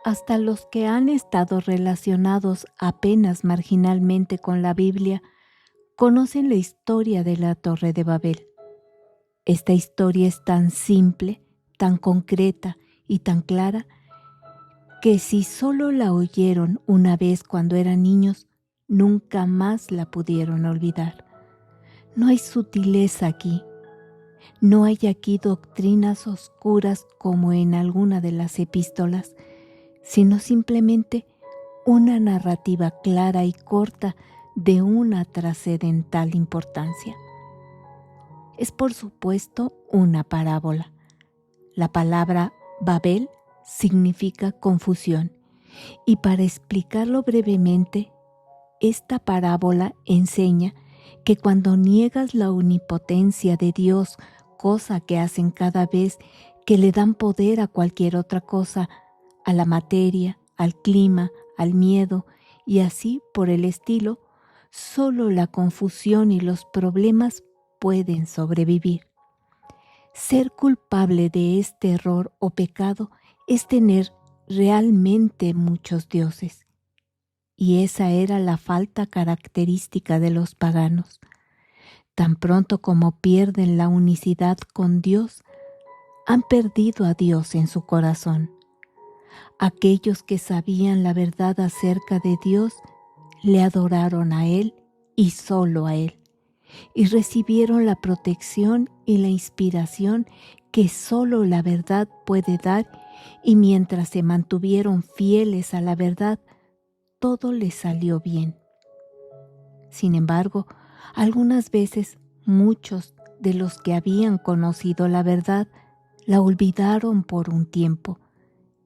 Hasta los que han estado relacionados apenas marginalmente con la Biblia conocen la historia de la Torre de Babel. Esta historia es tan simple, tan concreta y tan clara que si solo la oyeron una vez cuando eran niños, nunca más la pudieron olvidar. No hay sutileza aquí, no hay aquí doctrinas oscuras como en alguna de las epístolas, sino simplemente una narrativa clara y corta de una trascendental importancia. Es por supuesto una parábola. La palabra Babel significa confusión y para explicarlo brevemente, esta parábola enseña que cuando niegas la omnipotencia de Dios, cosa que hacen cada vez que le dan poder a cualquier otra cosa, a la materia, al clima, al miedo y así por el estilo, solo la confusión y los problemas pueden sobrevivir. Ser culpable de este error o pecado es tener realmente muchos dioses. Y esa era la falta característica de los paganos. Tan pronto como pierden la unicidad con Dios, han perdido a Dios en su corazón. Aquellos que sabían la verdad acerca de Dios le adoraron a Él y solo a Él, y recibieron la protección y la inspiración que solo la verdad puede dar, y mientras se mantuvieron fieles a la verdad, todo les salió bien. Sin embargo, algunas veces muchos de los que habían conocido la verdad la olvidaron por un tiempo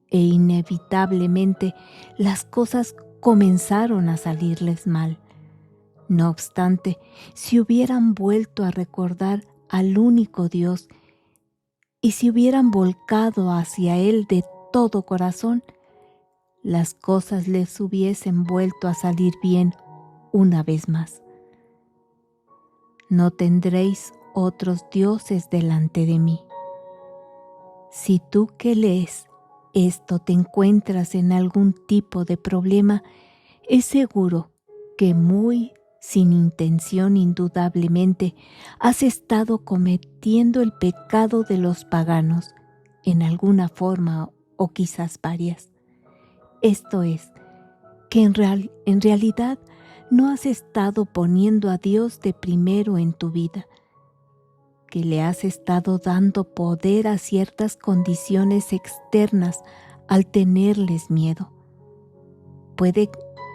e inevitablemente las cosas comenzaron a salirles mal. No obstante, si hubieran vuelto a recordar al único Dios y si hubieran volcado hacia Él de todo corazón, las cosas les hubiesen vuelto a salir bien una vez más. No tendréis otros dioses delante de mí. Si tú que lees esto te encuentras en algún tipo de problema, es seguro que muy sin intención indudablemente has estado cometiendo el pecado de los paganos en alguna forma o quizás varias. Esto es, que en realidad no has estado poniendo a Dios de primero en tu vida, que le has estado dando poder a ciertas condiciones externas al tenerles miedo. Puede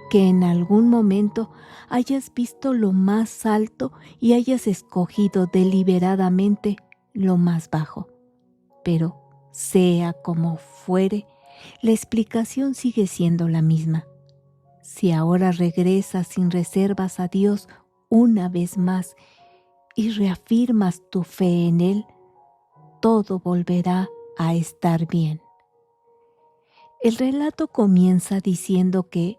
que en algún momento hayas visto lo más alto y hayas escogido deliberadamente lo más bajo, pero sea como fuere, la explicación sigue siendo la misma. Si ahora regresas sin reservas a Dios una vez más y reafirmas tu fe en Él, todo volverá a estar bien. El relato comienza diciendo que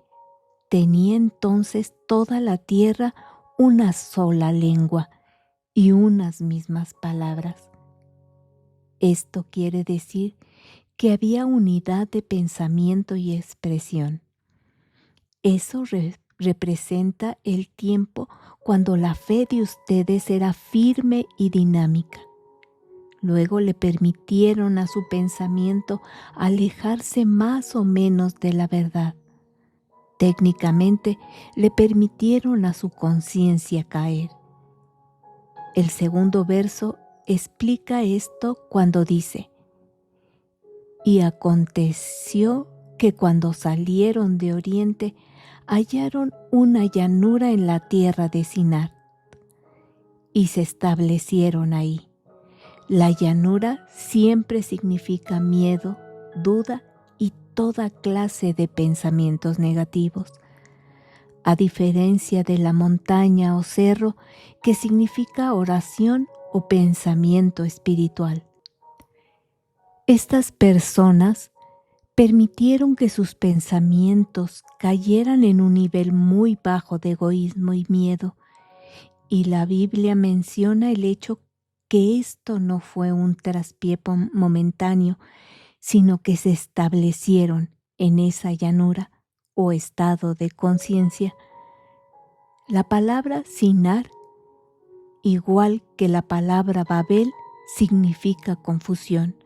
tenía entonces toda la tierra una sola lengua y unas mismas palabras. Esto quiere decir que había unidad de pensamiento y expresión. Eso representa el tiempo cuando la fe de ustedes era firme y dinámica. Luego le permitieron a su pensamiento alejarse más o menos de la verdad. Técnicamente le permitieron a su conciencia caer. El segundo verso explica esto cuando dice: y aconteció que cuando salieron de oriente hallaron una llanura en la tierra de Sinar y se establecieron ahí. La llanura siempre significa miedo, duda y toda clase de pensamientos negativos, a diferencia de la montaña o cerro que significa oración o pensamiento espiritual. Estas personas permitieron que sus pensamientos cayeran en un nivel muy bajo de egoísmo y miedo, y la Biblia menciona el hecho que esto no fue un traspié momentáneo, sino que se establecieron en esa llanura o estado de conciencia. La palabra Sinar, igual que la palabra Babel, significa confusión.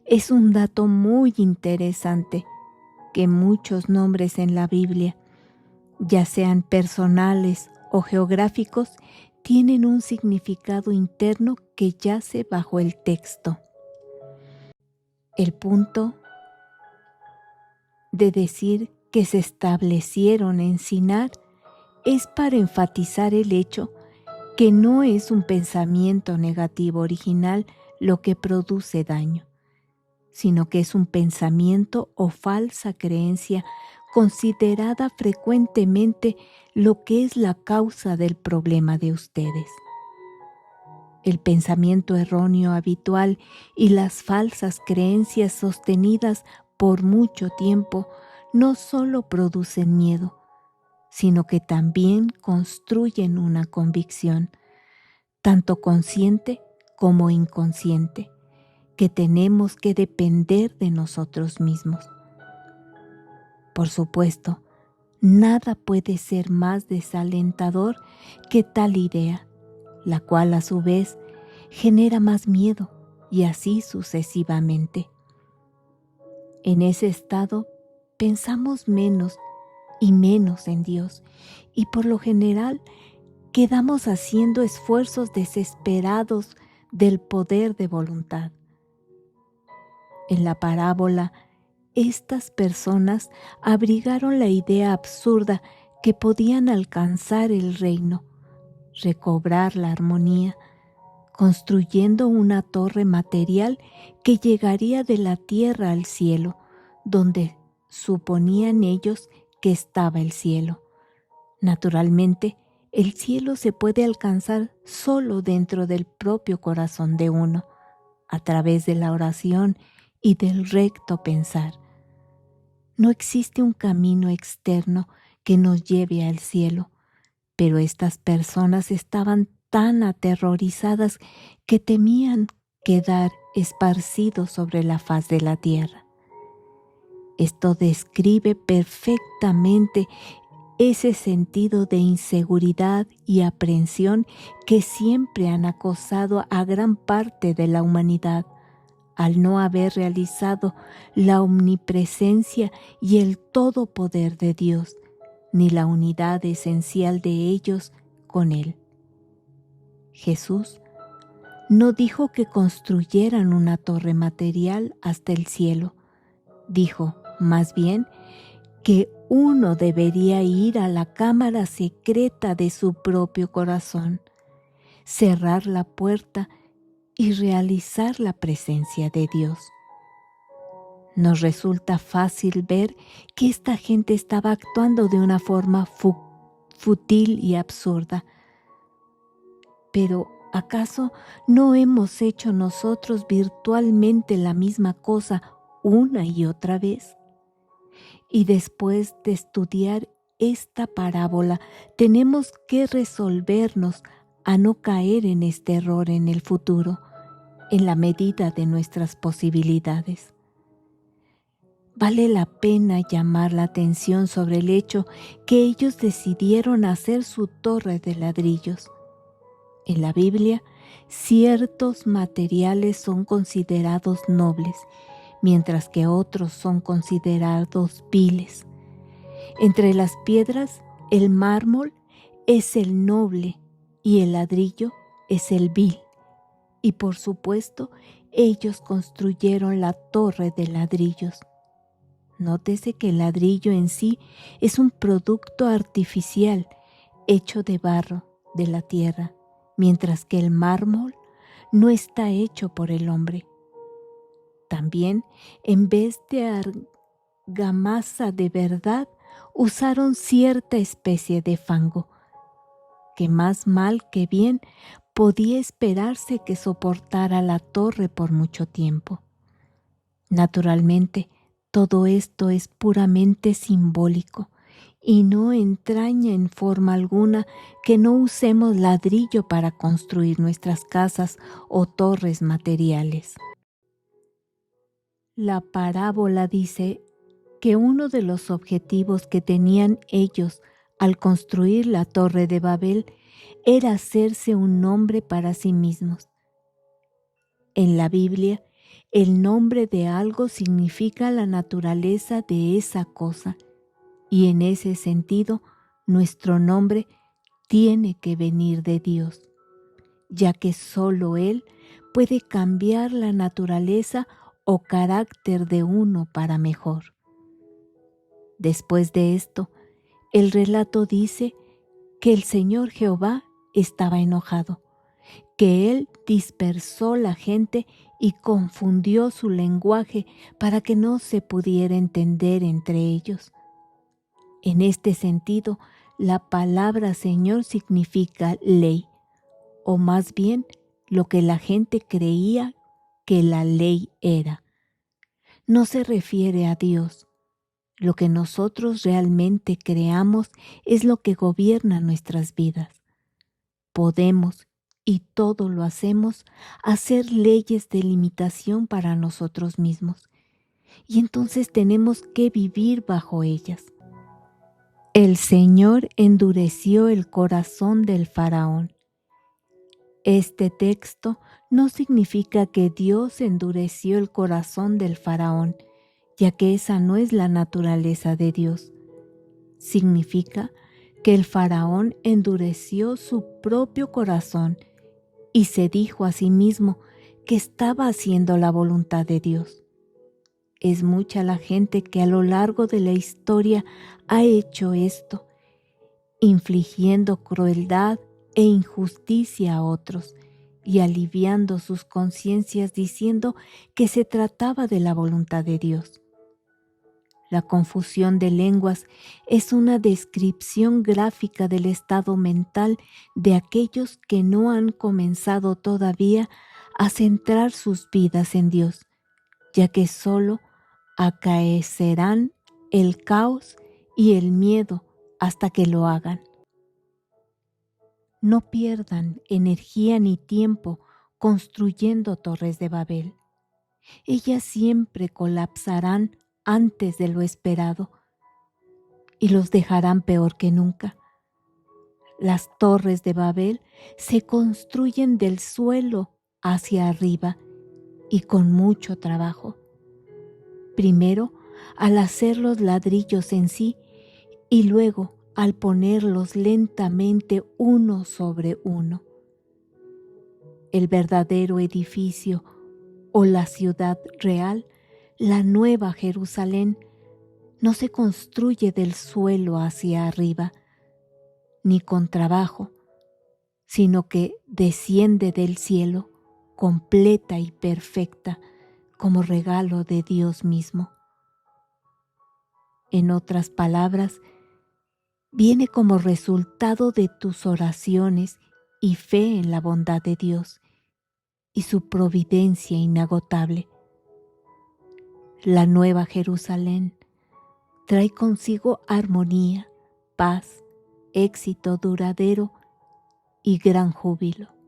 Es un dato muy interesante que muchos nombres en la Biblia, ya sean personales o geográficos, tienen un significado interno que yace bajo el texto. El punto de decir que se establecieron en Sinar es para enfatizar el hecho que no es un pensamiento negativo original lo que produce daño, sino que es un pensamiento o falsa creencia considerada frecuentemente lo que es la causa del problema de ustedes. El pensamiento erróneo habitual y las falsas creencias sostenidas por mucho tiempo no solo producen miedo, sino que también construyen una convicción, tanto consciente como inconsciente, que tenemos que depender de nosotros mismos. Por supuesto, nada puede ser más desalentador que tal idea, la cual a su vez genera más miedo y así sucesivamente. En ese estado pensamos menos y menos en Dios y por lo general quedamos haciendo esfuerzos desesperados del poder de voluntad. En la parábola, estas personas abrigaron la idea absurda que podían alcanzar el reino, recobrar la armonía, construyendo una torre material que llegaría de la tierra al cielo, donde suponían ellos que estaba el cielo. Naturalmente, el cielo se puede alcanzar solo dentro del propio corazón de uno, a través de la oración y del recto pensar. No existe un camino externo que nos lleve al cielo, pero estas personas estaban tan aterrorizadas que temían quedar esparcidos sobre la faz de la tierra. Esto describe perfectamente ese sentido de inseguridad y aprensión que siempre han acosado a gran parte de la humanidad, al no haber realizado la omnipresencia y el todo poder de Dios, ni la unidad esencial de ellos con Él. Jesús no dijo que construyeran una torre material hasta el cielo, dijo más bien que uno debería ir a la cámara secreta de su propio corazón, cerrar la puerta y realizar la presencia de Dios. Nos resulta fácil ver que esta gente estaba actuando de una forma fútil y absurda. Pero, ¿acaso no hemos hecho nosotros virtualmente la misma cosa una y otra vez? Y después de estudiar esta parábola, tenemos que resolvernos a no caer en este error en el futuro, en la medida de nuestras posibilidades. Vale la pena llamar la atención sobre el hecho que ellos decidieron hacer su torre de ladrillos. En la Biblia, ciertos materiales son considerados nobles, mientras que otros son considerados viles. Entre las piedras, el mármol es el noble y el ladrillo es el vil. Y por supuesto, ellos construyeron la torre de ladrillos. Nótese que el ladrillo en sí es un producto artificial hecho de barro de la tierra, mientras que el mármol no está hecho por el hombre. También, en vez de argamasa de verdad, usaron cierta especie de fango, que más mal que bien podía esperarse que soportara la torre por mucho tiempo. Naturalmente, todo esto es puramente simbólico y no entraña en forma alguna que no usemos ladrillo para construir nuestras casas o torres materiales. La parábola dice que uno de los objetivos que tenían ellos al construir la Torre de Babel era hacerse un nombre para sí mismos. En la Biblia, el nombre de algo significa la naturaleza de esa cosa, y en ese sentido, nuestro nombre tiene que venir de Dios, ya que solo Él puede cambiar la naturaleza o carácter de uno para mejor. Después de esto, el relato dice que el Señor Jehová estaba enojado, que Él dispersó la gente y confundió su lenguaje para que no se pudiera entender entre ellos. En este sentido, la palabra Señor significa ley, o más bien lo que la gente creía que la ley era. No se refiere a Dios. Lo que nosotros realmente creamos es lo que gobierna nuestras vidas. Podemos, y todo lo hacemos, hacer leyes de limitación para nosotros mismos, y entonces tenemos que vivir bajo ellas. El Señor endureció el corazón del faraón. Este texto no significa que Dios endureció el corazón del faraón, ya que esa no es la naturaleza de Dios. Significa que el faraón endureció su propio corazón y se dijo a sí mismo que estaba haciendo la voluntad de Dios. Es mucha la gente que a lo largo de la historia ha hecho esto, infligiendo crueldad e injusticia a otros y aliviando sus conciencias diciendo que se trataba de la voluntad de Dios. La confusión de lenguas es una descripción gráfica del estado mental de aquellos que no han comenzado todavía a centrar sus vidas en Dios, ya que solo acaecerán el caos y el miedo hasta que lo hagan. No pierdan energía ni tiempo construyendo torres de Babel. Ellas siempre colapsarán antes de lo esperado y los dejarán peor que nunca. Las torres de Babel se construyen del suelo hacia arriba y con mucho trabajo. Primero, al hacer los ladrillos en sí y luego al ponerlos lentamente uno sobre uno. El verdadero edificio o la ciudad real, la Nueva Jerusalén, no se construye del suelo hacia arriba, ni con trabajo, sino que desciende del cielo, completa y perfecta, como regalo de Dios mismo. En otras palabras, viene como resultado de tus oraciones y fe en la bondad de Dios y su providencia inagotable. La Nueva Jerusalén trae consigo armonía, paz, éxito duradero y gran júbilo.